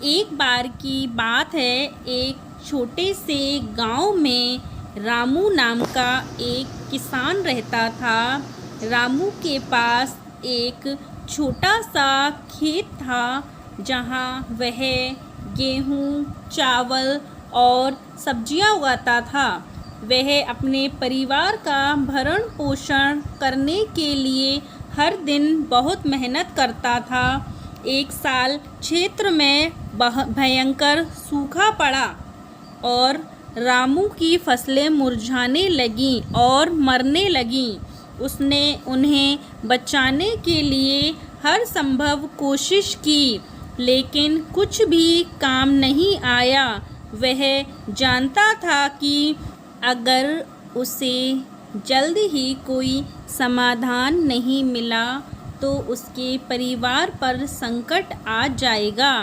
एक बार की बात है, एक छोटे से गांव में रामू नाम का एक किसान रहता था। रामू के पास एक छोटा सा खेत था जहां वह गेहूं, चावल और सब्जियां उगाता था। वह अपने परिवार का भरण पोषण करने के लिए हर दिन बहुत मेहनत करता था। एक साल क्षेत्र में भयंकर सूखा पड़ा और रामू की फसलें मुरझाने लगीं और मरने लगीं। उसने उन्हें बचाने के लिए हर संभव कोशिश की, लेकिन कुछ भी काम नहीं आया। वह जानता था कि अगर उसे जल्द ही कोई समाधान नहीं मिला तो उसके परिवार पर संकट आ जाएगा।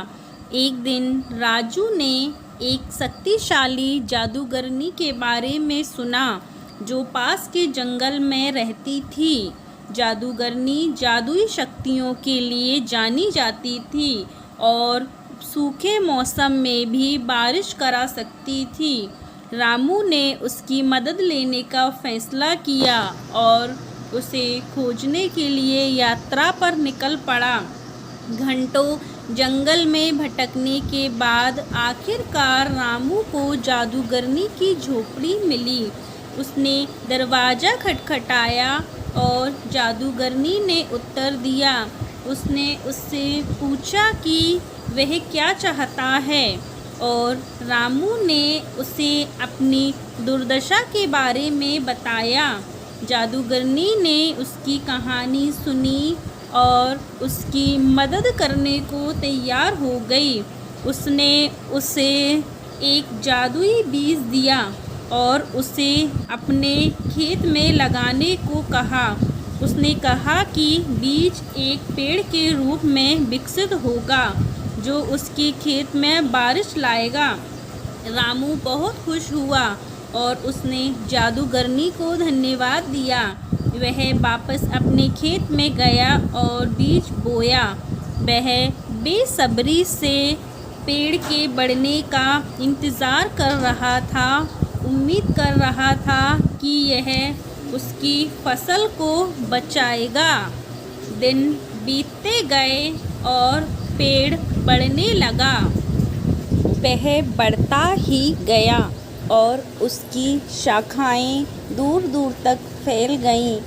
एक दिन राजू ने एक शक्तिशाली जादूगरनी के बारे में सुना जो पास के जंगल में रहती थी। जादूगरनी जादुई शक्तियों के लिए जानी जाती थी और सूखे मौसम में भी बारिश करा सकती थी। रामू ने उसकी मदद लेने का फैसला किया और उसे खोजने के लिए यात्रा पर निकल पड़ा। घंटों जंगल में भटकने के बाद आखिरकार रामू को जादूगरनी की झोपड़ी मिली। उसने दरवाज़ा खटखटाया और जादूगरनी ने उत्तर दिया। उसने उससे पूछा कि वह क्या चाहता है और रामू ने उसे अपनी दुर्दशा के बारे में बताया। जादूगरनी ने उसकी कहानी सुनी और उसकी मदद करने को तैयार हो गई। उसने उसे एक जादुई बीज दिया और उसे अपने खेत में लगाने को कहा। उसने कहा कि बीज एक पेड़ के रूप में विकसित होगा जो उसके खेत में बारिश लाएगा। रामू बहुत खुश हुआ और उसने जादूगरनी को धन्यवाद दिया। वह वापस अपने खेत में गया और बीज बोया। वह बेसब्री से पेड़ के बढ़ने का इंतज़ार कर रहा था, उम्मीद कर रहा था कि यह उसकी फसल को बचाएगा। दिन बीतते गए और पेड़ बढ़ने लगा। वह बढ़ता ही गया और उसकी शाखाएं दूर दूर तक फैल गईं।